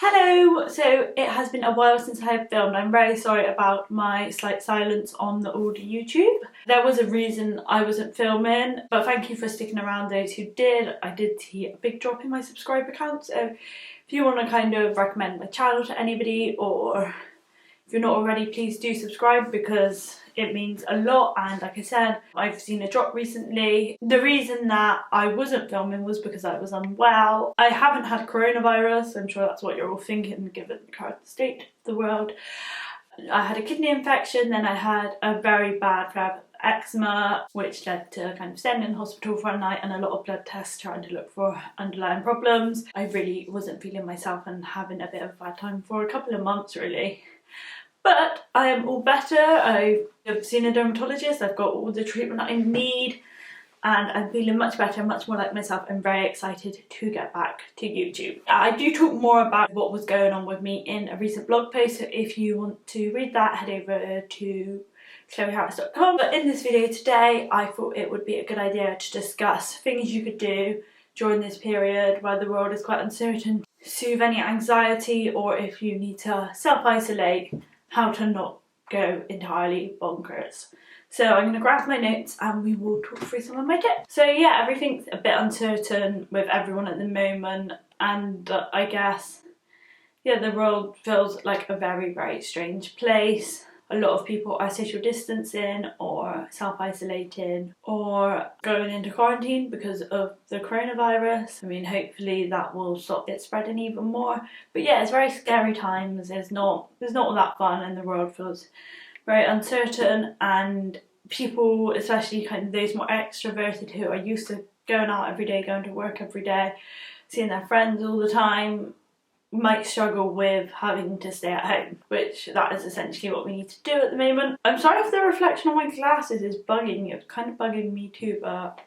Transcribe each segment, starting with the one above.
Hello! So it has been a while since I have filmed. I'm very sorry about my slight silence on the old YouTube. There was a reason I wasn't filming, but thank you for sticking around, those who did. I did see a big drop in my subscriber count, so if you want to kind of recommend my channel to anybody, or if you're not already, please do subscribe because it means a lot. And like I said, I've seen a drop recently. The reason that I wasn't filming was because I was unwell. I haven't had coronavirus. I'm sure that's what you're all thinking given the current state of the world. I had a kidney infection, then I had a very bad flare of eczema, which led to kind of staying in hospital for a night and a lot of blood tests trying to look for underlying problems. I really wasn't feeling myself and having a bit of a bad time for a couple of months really. But I am all better. I've seen a dermatologist, I've got all the treatment I need, and I'm feeling much better, much more like myself. I'm very excited to get back to YouTube. I do talk more about what was going on with me in a recent blog post, so if you want to read that, head over to chloeharris.com. But in this video today, I thought it would be a good idea to discuss things you could do during this period where the world is quite uncertain, soothe any anxiety, or if you need to self-isolate, how to not go entirely bonkers. So I'm going to grab my notes and we will talk through some of my tips. So yeah, everything's a bit uncertain with everyone at the moment, and I guess, yeah, the world feels like a very, very strange place. A lot of people are social distancing or self-isolating or going into quarantine because of the coronavirus. I mean, hopefully that will stop it spreading even more. But yeah, it's very scary times. There's not all that fun, and the world feels very uncertain, and people, especially kind of those more extroverted who are used to going out every day, going to work every day, seeing their friends all the time, might struggle with having to stay at home, which that is essentially what we need to do at the moment. I'm sorry if the reflection on my glasses is bugging you. It's kind of bugging me too, but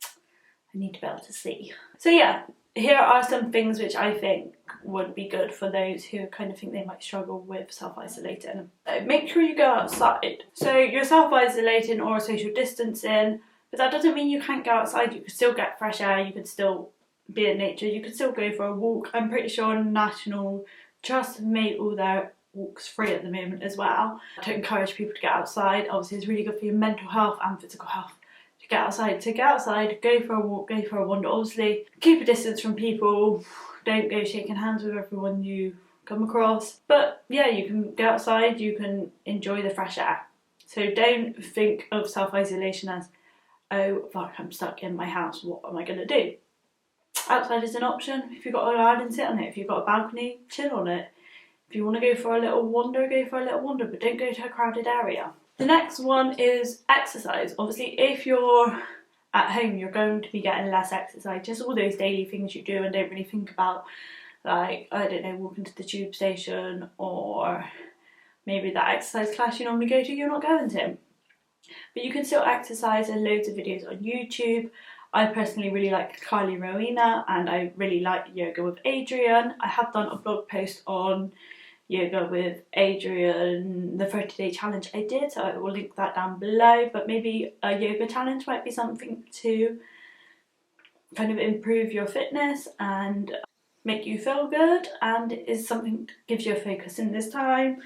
I need to be able to see. So yeah, here are some things which I think would be good for those who kind of think they might struggle with self-isolating. Make sure you go outside. So you're self-isolating or social distancing, but that doesn't mean you can't go outside. You can still get fresh air, you can still be in nature, you can still go for a walk. I'm pretty sure National Trust have made all their walks free at the moment as well, to encourage people to get outside. Obviously it's really good for your mental health and physical health to get outside. So get outside, go for a walk, go for a wander. Obviously keep a distance from people, don't go shaking hands with everyone you come across. But yeah, you can go outside, you can enjoy the fresh air. So don't think of self-isolation as, oh fuck, I'm stuck in my house, what am I going to do? Outside is an option. If you've got a garden, sit on it. If you've got a balcony, chill on it. If you want to go for a little wander, go for a little wander, but don't go to a crowded area. The next one is exercise. Obviously, if you're at home, you're going to be getting less exercise. Just all those daily things you do and don't really think about, like, I don't know, walking to the tube station, or maybe that exercise class you normally go to, you're not going to. But you can still exercise. There's loads of videos on YouTube. I personally really like Carly Rowena, and I really like Yoga with Adrian. I have done a blog post on Yoga with Adrian, the 30-day challenge I did, so I will link that down below. But maybe a yoga challenge might be something to kind of improve your fitness and make you feel good, and is something that gives you a focus in this time.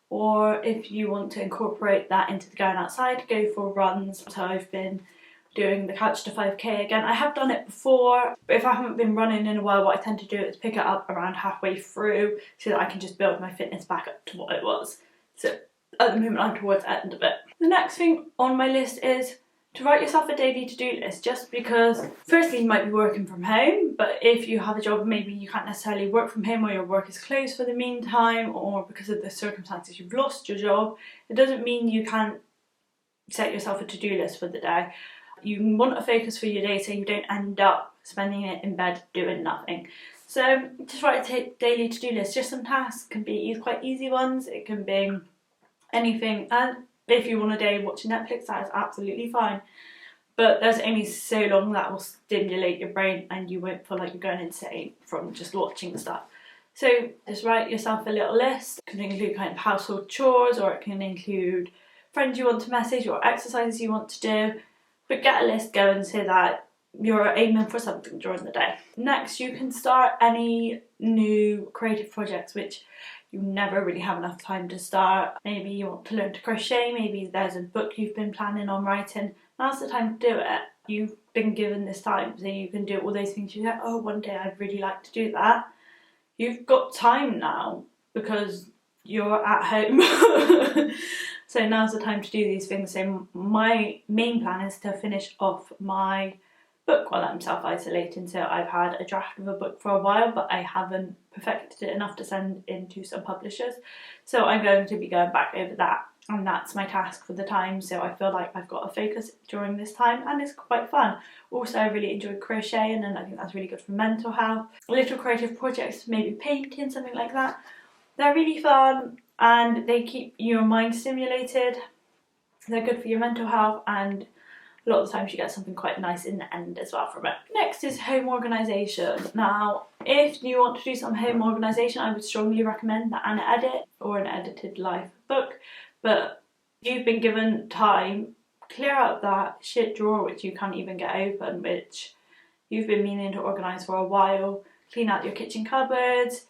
Or if you want to incorporate that into the going outside, go for runs. So I've been doing the Couch to 5k again. I have done it before, but if I haven't been running in a while, what I tend to do is pick it up around halfway through so that I can just build my fitness back up to what it was. So at the moment I'm towards the end of it. The next thing on my list is to write yourself a daily to-do list, just because firstly you might be working from home, but if you have a job maybe you can't necessarily work from home, or your work is closed for the meantime, or because of the circumstances you've lost your job, it doesn't mean you can't set yourself a to-do list for the day. You want a focus for your day so you don't end up spending it in bed doing nothing. So just write a daily to-do list. Just some tasks, can be quite easy ones, it can be anything. And if you want a day watching Netflix, that is absolutely fine. But there's only so long that will stimulate your brain and you won't feel like you're going insane from just watching stuff. So just write yourself a little list. It can include kind of household chores, or it can include friends you want to message or exercises you want to do. But get a list going so that you're aiming for something during the day. Next, you can start any new creative projects which you never really have enough time to start. Maybe you want to learn to crochet, maybe there's a book you've been planning on writing. Now's the time to do it. You've been given this time, so you can do all those things you think, oh, one day I'd really like to do that. You've got time now because you're at home. So now's the time to do these things. So my main plan is to finish off my book while I'm self-isolating. So I've had a draft of a book for a while, but I haven't perfected it enough to send in to some publishers. So I'm going to be going back over that, and that's my task for the time. So I feel like I've got to focus during this time, and it's quite fun. Also, I really enjoy crocheting, and I think that's really good for mental health. Little creative projects, maybe painting, something like that. They're really fun and they keep your mind stimulated. They're good for your mental health, and a lot of the times you get something quite nice in the end as well from it. Next is home organisation. Now, if you want to do some home organisation, I would strongly recommend the Anna Edit or an edited life book. But if you've been given time, clear out that shit drawer which you can't even get open, which you've been meaning to organise for a while. Clean out your kitchen cupboards,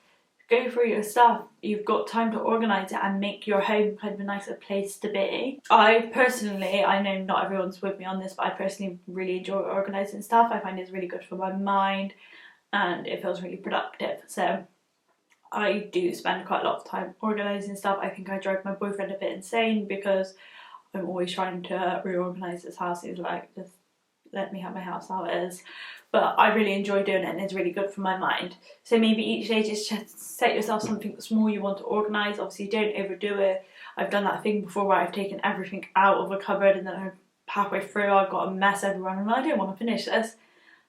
go through your stuff. You've got time to organise it and make your home kind of a nicer place to be. I personally, I know not everyone's with me on this, but I personally really enjoy organising stuff. I find it's really good for my mind and it feels really productive. So I do spend quite a lot of time organising stuff. I think I drive my boyfriend a bit insane because I'm always trying to reorganise this house. He's like, just let me have my house how it is. But I really enjoy doing it and it's really good for my mind. So maybe each day just set yourself something small you want to organise. Obviously don't overdo it. I've done that thing before where I've taken everything out of a cupboard and then I'm halfway through I've got a mess everywhere and I don't want to finish this.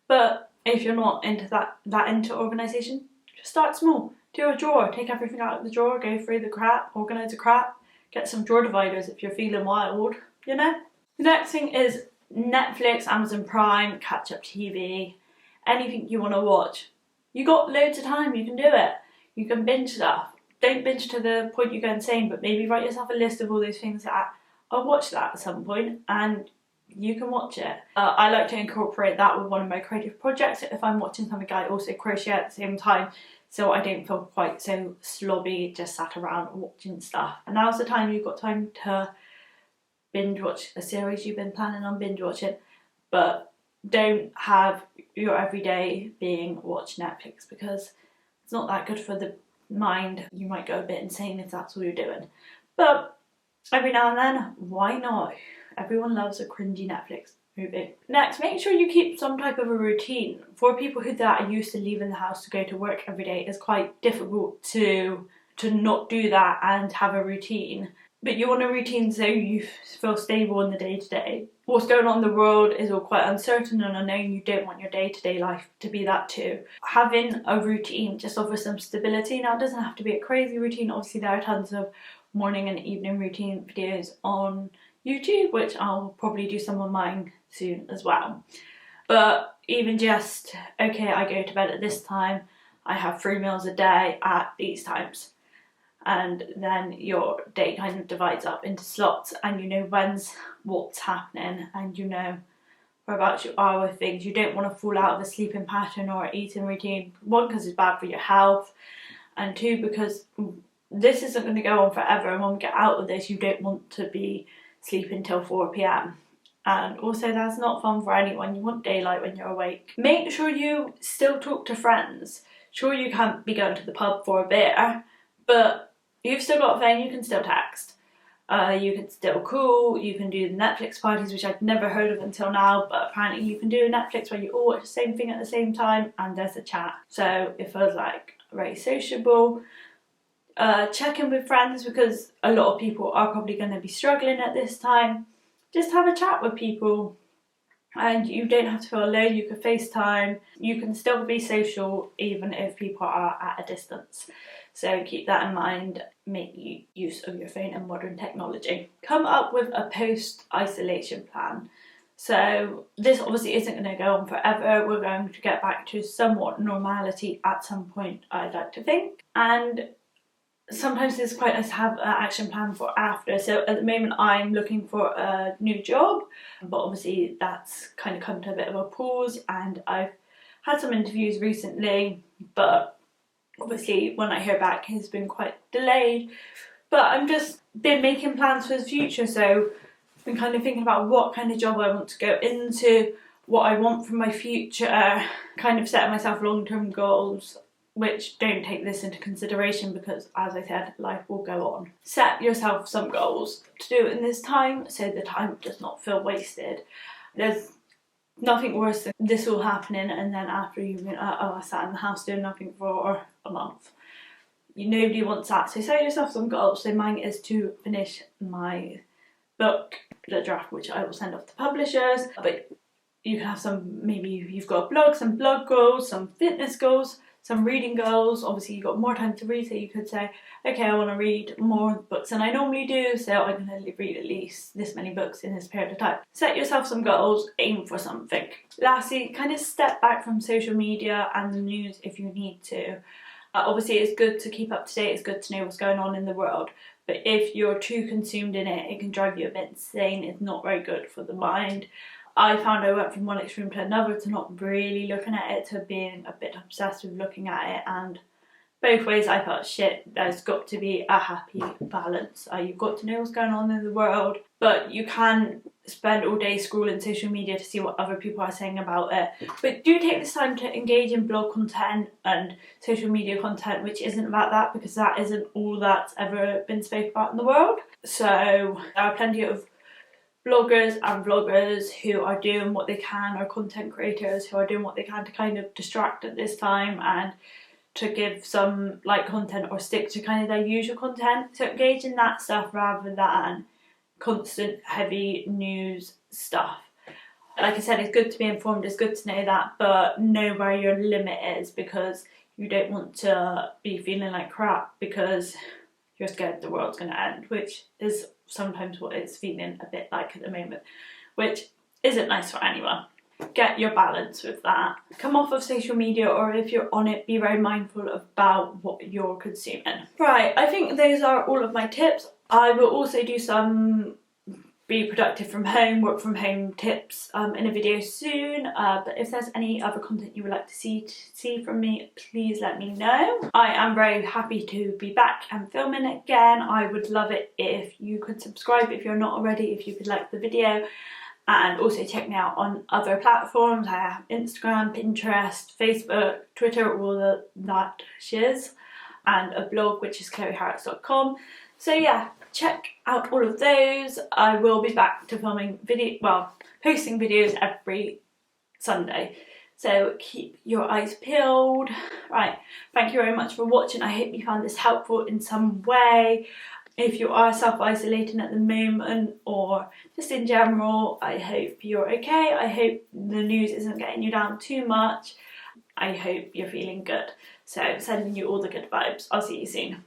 But if you're not into that into organisation, just start small. Do a drawer, take everything out of the drawer, go through the crap, organise the crap, get some drawer dividers if you're feeling wild, you know? The next thing is Netflix, Amazon Prime, catch-up TV, anything you want to watch. You got loads of time, you can do it. You can binge stuff. Don't binge to the point you go insane, but maybe write yourself a list of all those things that I'll watch that at some point and you can watch it. I like to incorporate that with one of my creative projects. If I'm watching something, I also crochet at the same time, so I don't feel quite so slobby just sat around watching stuff. And now's the time you've got time to binge watch a series you've been planning on binge watching, but don't have your everyday being watch Netflix because it's not that good for the mind. You might go a bit insane if that's all you're doing. But every now and then, why not? Everyone loves a cringy Netflix movie. Next, make sure you keep some type of a routine. For people that are used to leaving the house to go to work every day, it's quite difficult to not do that and have a routine. But you want a routine so you feel stable in the day-to-day. What's going on in the world is all quite uncertain and unknown. You don't want your day-to-day life to be that too. Having a routine just offers some stability. Now, it doesn't have to be a crazy routine. Obviously, there are tons of morning and evening routine videos on YouTube, which I'll probably do some of mine soon as well. But even just, okay, I go to bed at this time, I have 3 meals a day at these times. And then your day kind of divides up into slots and you know what's happening and you know whereabouts you are with things. You don't want to fall out of a sleeping pattern or eating routine. 1, because it's bad for your health, and 2, because this isn't going to go on forever, and when we get out of this you don't want to be sleeping till 4 p.m. And also that's not fun for anyone. You want daylight when you're awake. Make sure you still talk to friends. Sure, you can't be going to the pub for a beer, but you've still got a phone, you can still text. You can still call, you can do the Netflix parties, which I'd never heard of until now, but apparently you can do a Netflix where you all watch the same thing at the same time and there's a chat. So it feels like very sociable. Check in with friends because a lot of people are probably going to be struggling at this time. Just have a chat with people and you don't have to feel alone. You can FaceTime, you can still be social even if people are at a distance. So keep that in mind, make use of your phone and modern technology. Come up with a post-isolation plan. So this obviously isn't going to go on forever. We're going to get back to somewhat normality at some point, I'd like to think. And sometimes it's quite nice to have an action plan for after. So at the moment I'm looking for a new job, but obviously that's kind of come to a bit of a pause, and I've had some interviews recently, but obviously when I hear back it's been quite delayed. But I'm just been making plans for the future, so I've been kind of thinking about what kind of job I want to go into, what I want from my future, kind of setting myself long-term goals which don't take this into consideration because, as I said, life will go on. Set yourself some goals to do in this time so the time does not feel wasted. There's nothing worse than this all happening and then after you've been, I sat in the house doing nothing for a month. Nobody wants that, so set yourself some goals. So mine is to finish my book, the draft, which I will send off to publishers, but you can have some, maybe you've got a blog, some blog goals, some fitness goals, some reading goals. Obviously you've got more time to read, so you could say, okay, I want to read more books than I normally do, so I'm going to read at least this many books in this period of time. Set yourself some goals, aim for something. Lastly, kind of step back from social media and the news if you need to. Obviously it's good to keep up to date, it's good to know what's going on in the world, but if you're too consumed in it, it can drive you a bit insane. It's not very good for the mind. I found I went from one extreme to another, to not really looking at it, to being a bit obsessed with looking at it, and both ways I thought, shit, there's got to be a happy balance. You've got to know what's going on in the world, but you can spend all day scrolling social media to see what other people are saying about it. But do take this time to engage in blog content and social media content which isn't about that, because that isn't all that's ever been spoken about in the world. So there are plenty of bloggers and vloggers who are doing what they can, or content creators who are doing what they can to kind of distract at this time and to give some light content or stick to kind of their usual content. So engage in that stuff rather than constant heavy news stuff. Like I said, it's good to be informed, it's good to know that, but know where your limit is, because you don't want to be feeling like crap because you're scared the world's going to end, which is sometimes what it's feeling a bit like at the moment, which isn't nice for anyone. Get your balance with that. Come off of social media, or if you're on it, be very mindful about what you're consuming. Right, I think those are all of my tips. I will also do some be productive from home, work from home tips in a video soon, but if there's any other content you would like to see from me, please let me know. I am very happy to be back and filming again. I would love it if you could subscribe if you're not already, if you could like the video, and also check me out on other platforms. I have Instagram, Pinterest, Facebook, Twitter, all that shiz, and a blog which is chloeharris.com. So yeah, check out all of those. I will be back to posting videos every Sunday. So keep your eyes peeled. Right, thank you very much for watching. I hope you found this helpful in some way. If you are self-isolating at the moment, or just in general, I hope you're okay. I hope the news isn't getting you down too much. I hope you're feeling good. So sending you all the good vibes. I'll see you soon.